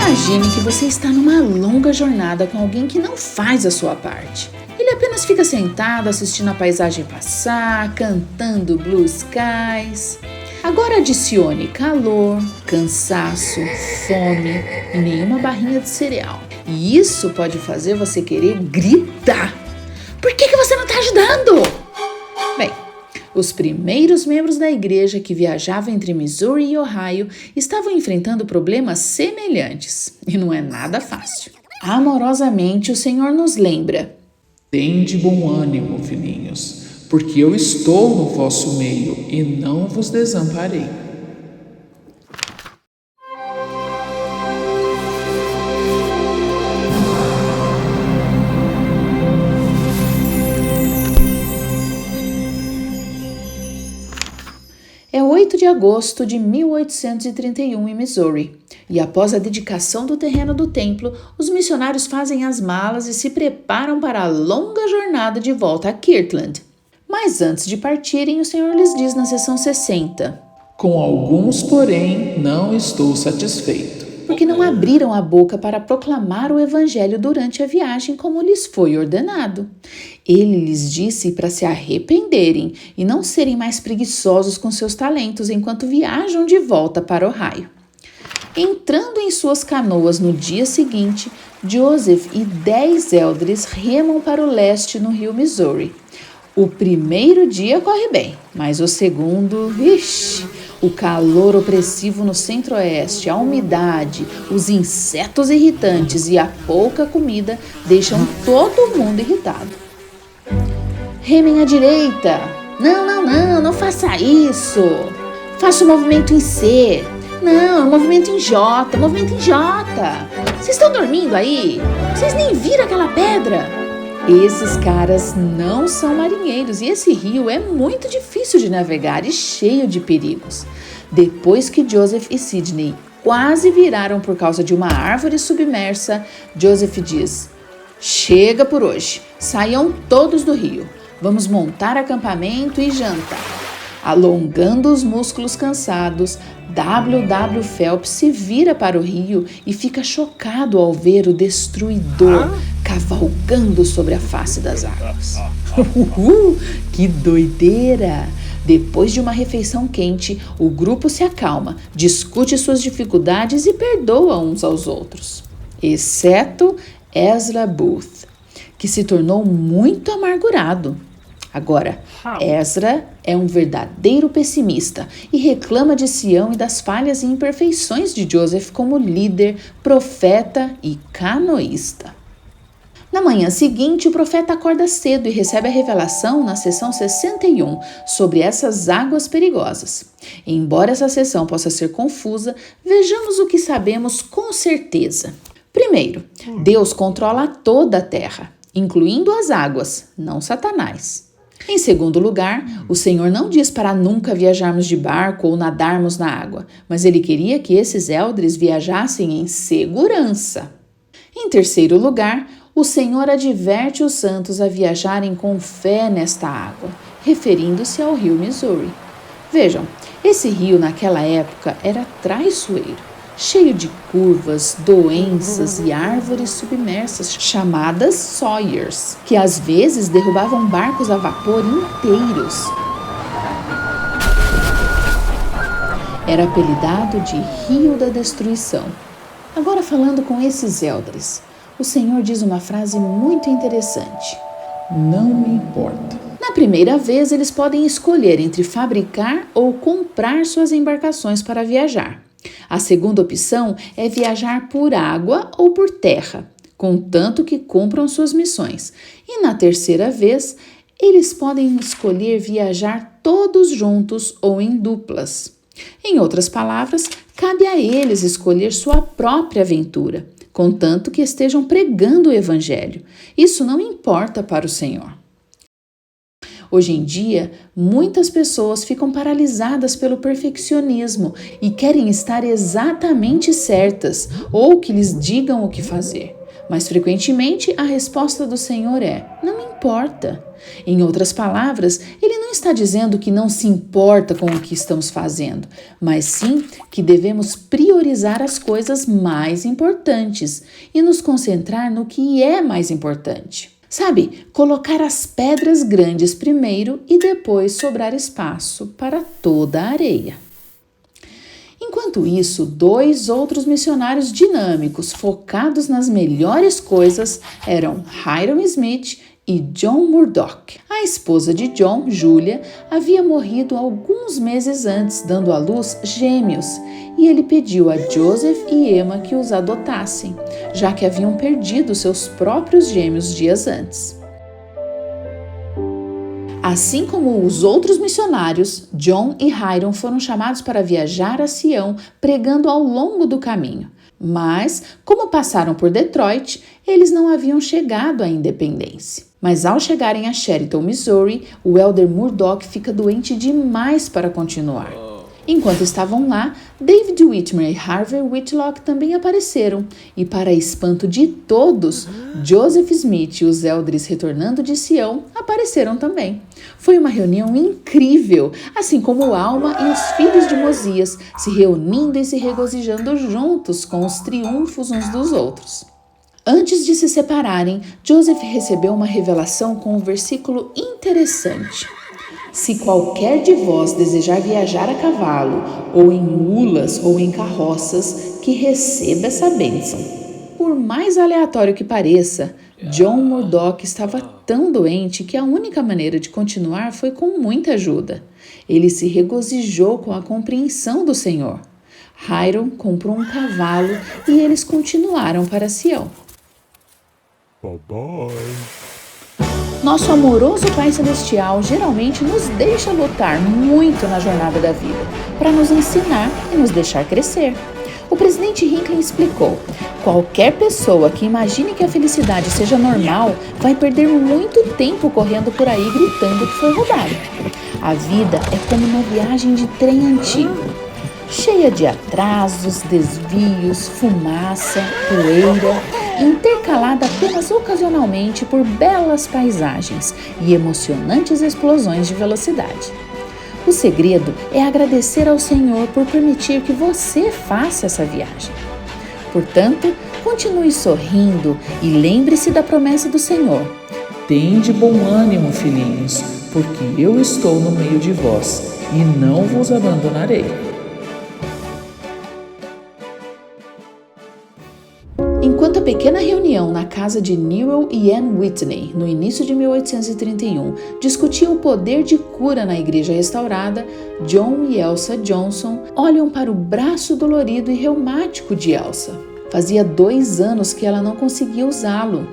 Imagine que você está numa longa jornada com alguém que não faz a sua parte. Ele apenas fica sentado assistindo a paisagem passar, cantando Blue Skies. Agora adicione calor, cansaço, fome e nenhuma barrinha de cereal. E isso pode fazer você querer gritar. Por que você não está ajudando? Bem, os primeiros membros da igreja que viajavam entre Missouri e Ohio estavam enfrentando problemas semelhantes. E não é nada fácil. Amorosamente, o Senhor nos lembra: tende bom ânimo, filhinhos, porque eu estou no vosso meio e não vos desamparei. É 8 de agosto de 1831 em Missouri, e após a dedicação do terreno do templo, os missionários fazem as malas e se preparam para a longa jornada de volta a Kirtland. Mas antes de partirem, o Senhor lhes diz na seção 60: com alguns, porém, não estou satisfeito, porque não abriram a boca para proclamar o evangelho durante a viagem como lhes foi ordenado. Ele lhes disse para se arrependerem e não serem mais preguiçosos com seus talentos enquanto viajam de volta para Ohio. Entrando em suas canoas no dia seguinte, Joseph e 10 elders remam para o leste no rio Missouri. O primeiro dia corre bem, mas o segundo, o calor opressivo no centro-oeste, a umidade, os insetos irritantes e a pouca comida deixam todo mundo irritado. Remem à direita. Não faça isso. Faça o movimento em C. Não, movimento em J. Vocês estão dormindo aí? Vocês nem viram aquela pedra? Esses caras não são marinheiros e esse rio é muito difícil de navegar e cheio de perigos. Depois que Joseph e Sidney quase viraram por causa de uma árvore submersa, Joseph diz: chega por hoje, saiam todos do rio. Vamos montar acampamento e jantar. Alongando os músculos cansados, W.W. Phelps se vira para o rio e fica chocado ao ver o destruidor cavalgando sobre a face das águas. Que doideira! Depois de uma refeição quente, o grupo se acalma, discute suas dificuldades e perdoa uns aos outros. Exceto Ezra Booth, que se tornou muito amargurado. Agora, Ezra é um verdadeiro pessimista e reclama de Sião e das falhas e imperfeições de Joseph como líder, profeta e canoísta. Na manhã seguinte, o profeta acorda cedo e recebe a revelação na sessão 61 sobre essas águas perigosas. E embora essa sessão possa ser confusa, vejamos o que sabemos com certeza. Primeiro, Deus controla toda a terra, incluindo as águas, não Satanás. Em segundo lugar, o Senhor não diz para nunca viajarmos de barco ou nadarmos na água, mas Ele queria que esses elders viajassem em segurança. Em terceiro lugar, o Senhor adverte os santos a viajarem com fé nesta água, referindo-se ao rio Missouri. Vejam, esse rio naquela época era traiçoeiro, cheio de curvas, doenças e árvores submersas chamadas sawyers, que às vezes derrubavam barcos a vapor inteiros. Era apelidado de Rio da Destruição. Agora, falando com esses elders, o Senhor diz uma frase muito interessante: não me importa. Na primeira vez, eles podem escolher entre fabricar ou comprar suas embarcações para viajar. A segunda opção é viajar por água ou por terra, contanto que cumpram suas missões. E na terceira vez, eles podem escolher viajar todos juntos ou em duplas. Em outras palavras, cabe a eles escolher sua própria aventura, contanto que estejam pregando o Evangelho. Isso não importa para o Senhor. Hoje em dia, muitas pessoas ficam paralisadas pelo perfeccionismo e querem estar exatamente certas ou que lhes digam o que fazer. Mas frequentemente a resposta do Senhor é: não me importa. importa. Em outras palavras, ele não está dizendo que não se importa com o que estamos fazendo, mas sim que devemos priorizar as coisas mais importantes e nos concentrar no que é mais importante. Sabe, colocar as pedras grandes primeiro e depois sobrar espaço para toda a areia. Enquanto isso, 2 outros missionários dinâmicos, focados nas melhores coisas, eram Hiram Smith e John Murdock. A esposa de John, Julia, havia morrido alguns meses antes, dando à luz gêmeos, e ele pediu a Joseph e Emma que os adotassem, já que haviam perdido seus próprios gêmeos dias antes. Assim como os outros missionários, John e Hiram foram chamados para viajar a Sião, pregando ao longo do caminho. Mas, como passaram por Detroit, eles não haviam chegado à independência. Mas ao chegarem a Sheridan, Missouri, o elder Murdock fica doente demais para continuar. Enquanto estavam lá, David Whitmer e Harvey Whitlock também apareceram, e para espanto de todos, Joseph Smith e os elders retornando de Sião apareceram também. Foi uma reunião incrível, assim como Alma e os filhos de Mosias se reunindo e se regozijando juntos com os triunfos uns dos outros. Antes de se separarem, Joseph recebeu uma revelação com um versículo interessante. Se qualquer de vós desejar viajar a cavalo, ou em mulas, ou em carroças, que receba essa bênção. Por mais aleatório que pareça, John Murdock estava tão doente que a única maneira de continuar foi com muita ajuda. Ele se regozijou com a compreensão do Senhor. Hiram comprou um cavalo e eles continuaram para Sião. Bye-bye. Nosso amoroso Pai Celestial geralmente nos deixa lutar muito na jornada da vida, para nos ensinar e nos deixar crescer. O presidente Hinckley explicou: qualquer pessoa que imagine que a felicidade seja normal vai perder muito tempo correndo por aí gritando que foi roubado. A vida é como uma viagem de trem antigo, cheia de atrasos, desvios, fumaça, poeira, intercalada apenas ocasionalmente por belas paisagens e emocionantes explosões de velocidade. O segredo é agradecer ao Senhor por permitir que você faça essa viagem. Portanto, continue sorrindo e lembre-se da promessa do Senhor. Tende bom ânimo, filhinhos, porque eu estou no meio de vós e não vos abandonarei. Enquanto a pequena reunião na casa de Newell e Ann Whitney, no início de 1831, discutia o poder de cura na igreja restaurada, John e Elsa Johnson olham para o braço dolorido e reumático de Elsa. Fazia 2 anos que ela não conseguia usá-lo.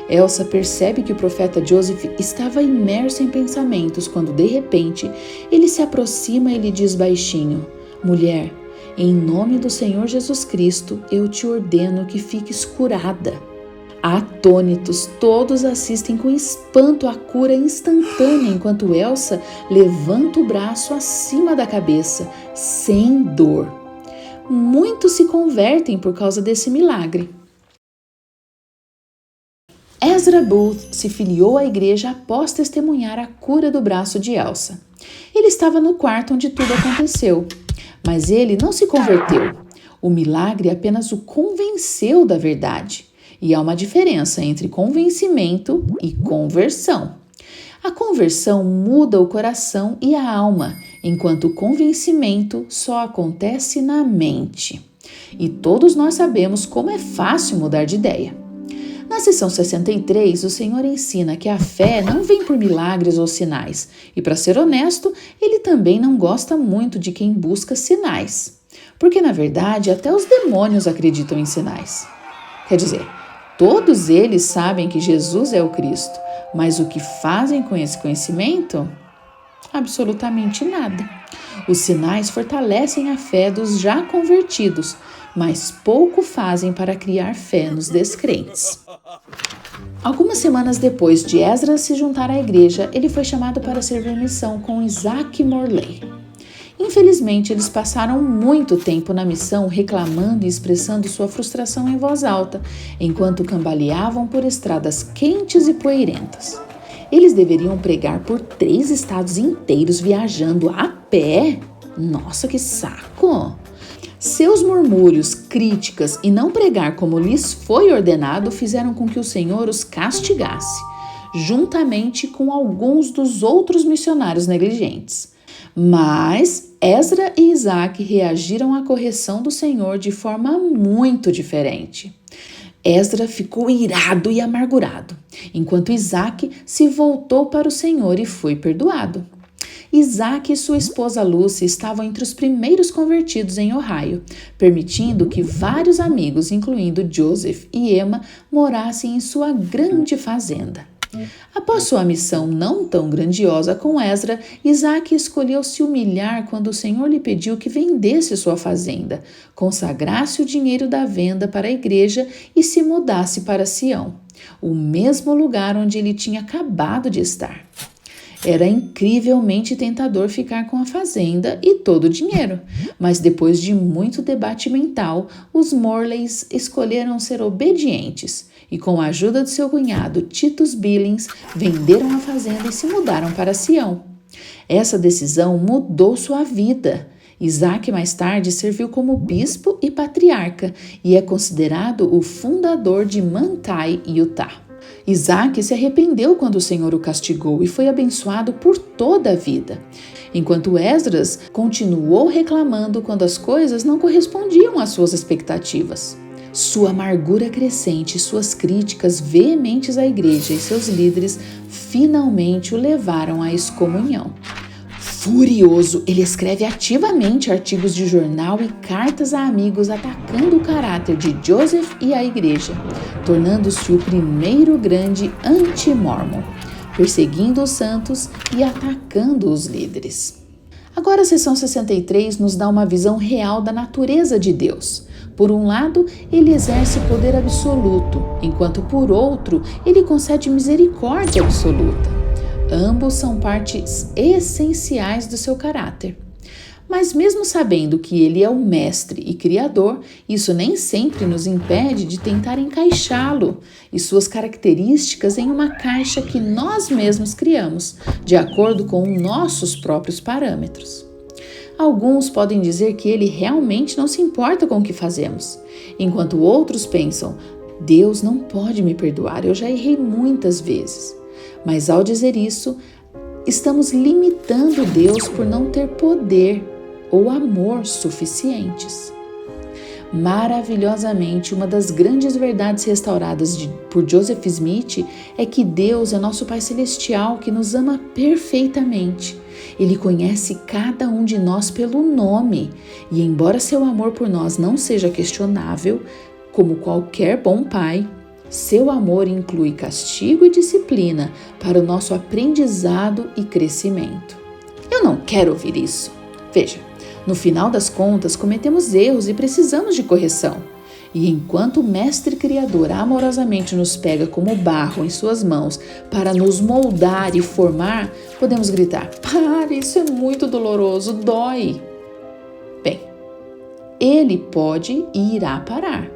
Elsa percebe que o profeta Joseph estava imerso em pensamentos quando, de repente, ele se aproxima e lhe diz baixinho: "Mulher, em nome do Senhor Jesus Cristo, eu te ordeno que fiques curada." Atônitos, todos assistem com espanto à cura instantânea enquanto Elsa levanta o braço acima da cabeça, sem dor. Muitos se convertem por causa desse milagre. Ezra Booth se filiou à igreja após testemunhar a cura do braço de Elsa. Ele estava no quarto onde tudo aconteceu. Mas ele não se converteu. O milagre apenas o convenceu da verdade. E há uma diferença entre convencimento e conversão. A conversão muda o coração e a alma, enquanto o convencimento só acontece na mente. E todos nós sabemos como é fácil mudar de ideia. Na seção 63, o Senhor ensina que a fé não vem por milagres ou sinais. E, para ser honesto, ele também não gosta muito de quem busca sinais. Porque, na verdade, até os demônios acreditam em sinais. Quer dizer, todos eles sabem que Jesus é o Cristo, mas o que fazem com esse conhecimento? Absolutamente nada. Os sinais fortalecem a fé dos já convertidos, mas pouco fazem para criar fé nos descrentes. Algumas semanas depois de Ezra se juntar à igreja, ele foi chamado para servir missão com Isaac Morley. Infelizmente, eles passaram muito tempo na missão reclamando e expressando sua frustração em voz alta, enquanto cambaleavam por estradas quentes e poeirentas. Eles deveriam pregar por 3 estados inteiros viajando a pé? Nossa, que saco! Seus murmúrios, críticas e não pregar como lhes foi ordenado fizeram com que o Senhor os castigasse, juntamente com alguns dos outros missionários negligentes. Mas Esdra e Isaac reagiram à correção do Senhor de forma muito diferente. Esdra ficou irado e amargurado, enquanto Isaac se voltou para o Senhor e foi perdoado. Isaac e sua esposa Lucy estavam entre os primeiros convertidos em Ohio, permitindo que vários amigos, incluindo Joseph e Emma, morassem em sua grande fazenda. Após sua missão não tão grandiosa com Esdra, Isaac escolheu se humilhar quando o Senhor lhe pediu que vendesse sua fazenda, consagrasse o dinheiro da venda para a igreja e se mudasse para Sião, o mesmo lugar onde ele tinha acabado de estar. Era incrivelmente tentador ficar com a fazenda e todo o dinheiro, mas depois de muito debate mental, os Morleys escolheram ser obedientes e, com a ajuda de seu cunhado Titus Billings, venderam a fazenda e se mudaram para Sião. Essa decisão mudou sua vida. Isaac mais tarde serviu como bispo e patriarca e é considerado o fundador de Manti, Utah. Isaac se arrependeu quando o Senhor o castigou e foi abençoado por toda a vida, enquanto Esdras continuou reclamando quando as coisas não correspondiam às suas expectativas. Sua amargura crescente e suas críticas veementes à igreja e seus líderes finalmente o levaram à excomunhão. Furioso, ele escreve ativamente artigos de jornal e cartas a amigos atacando o caráter de Joseph e a igreja, tornando-se o primeiro grande anti-mormon, perseguindo os santos e atacando os líderes. Agora a seção 63 nos dá uma visão real da natureza de Deus. Por um lado, ele exerce poder absoluto, enquanto por outro, ele concede misericórdia absoluta. Ambos são partes essenciais do seu caráter. Mas mesmo sabendo que ele é o mestre e criador, isso nem sempre nos impede de tentar encaixá-lo e suas características em uma caixa que nós mesmos criamos, de acordo com nossos próprios parâmetros. Alguns podem dizer que ele realmente não se importa com o que fazemos, enquanto outros pensam: Deus não pode me perdoar, eu já errei muitas vezes. Mas ao dizer isso, estamos limitando Deus por não ter poder ou amor suficientes. Maravilhosamente, uma das grandes verdades restauradas por Joseph Smith é que Deus é nosso Pai Celestial que nos ama perfeitamente. Ele conhece cada um de nós pelo nome e, embora seu amor por nós não seja questionável, como qualquer bom pai, seu amor inclui castigo e disciplina para o nosso aprendizado e crescimento. Eu não quero ouvir isso. Veja, no final das contas, cometemos erros e precisamos de correção. E enquanto o Mestre Criador amorosamente nos pega como barro em suas mãos para nos moldar e formar, podemos gritar: "Pare, isso é muito doloroso, dói." Bem, ele pode e irá parar,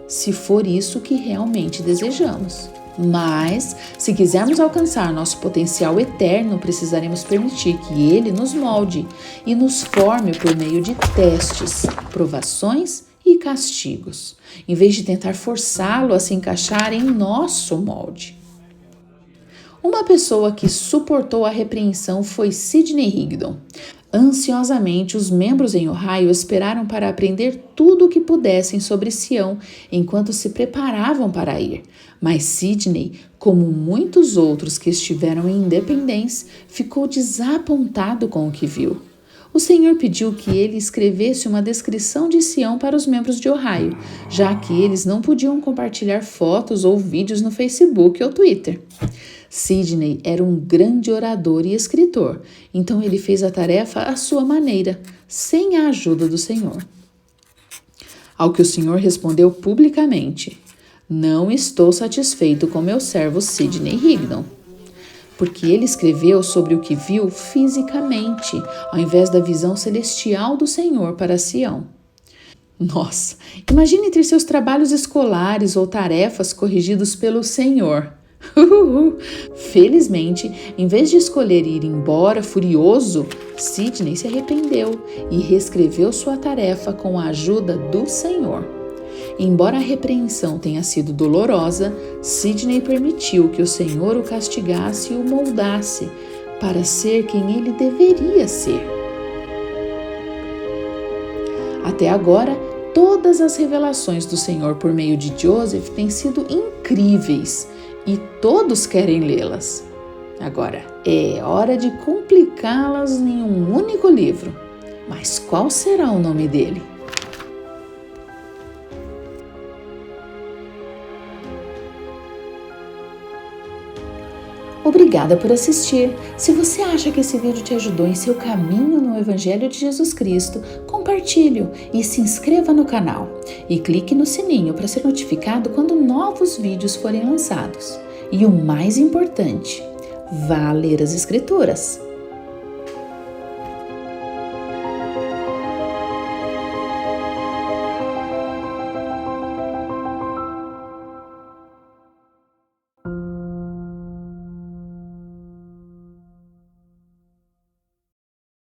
se for isso que realmente desejamos. Mas, se quisermos alcançar nosso potencial eterno, precisaremos permitir que ele nos molde e nos forme por meio de testes, provações e castigos, em vez de tentar forçá-lo a se encaixar em nosso molde. Uma pessoa que suportou a repreensão foi Sidney Rigdon. Ansiosamente, os membros em Ohio esperaram para aprender tudo o que pudessem sobre Sião enquanto se preparavam para ir. Mas Sidney, como muitos outros que estiveram em Independence, ficou desapontado com o que viu. O Senhor pediu que ele escrevesse uma descrição de Sião para os membros de Ohio, já que eles não podiam compartilhar fotos ou vídeos no Facebook ou Twitter. Sidney era um grande orador e escritor, então ele fez a tarefa à sua maneira, sem a ajuda do Senhor. Ao que o Senhor respondeu publicamente: "Não estou satisfeito com meu servo Sidney Rigdon", porque ele escreveu sobre o que viu fisicamente, ao invés da visão celestial do Senhor para Sião. Nossa, imagine ter seus trabalhos escolares ou tarefas corrigidos pelo Senhor. Felizmente, em vez de escolher ir embora furioso, Sidney se arrependeu e reescreveu sua tarefa com a ajuda do Senhor. Embora a repreensão tenha sido dolorosa, Sidney permitiu que o Senhor o castigasse e o moldasse para ser quem ele deveria ser. Até agora, todas as revelações do Senhor por meio de Joseph têm sido incríveis e todos querem lê-las. Agora, é hora de complicá-las em um único livro. Mas qual será o nome dele? Obrigada por assistir. Se você acha que esse vídeo te ajudou em seu caminho no Evangelho de Jesus Cristo, compartilhe-o e se inscreva no canal. E clique no sininho para ser notificado quando novos vídeos forem lançados. E o mais importante, vá ler as Escrituras.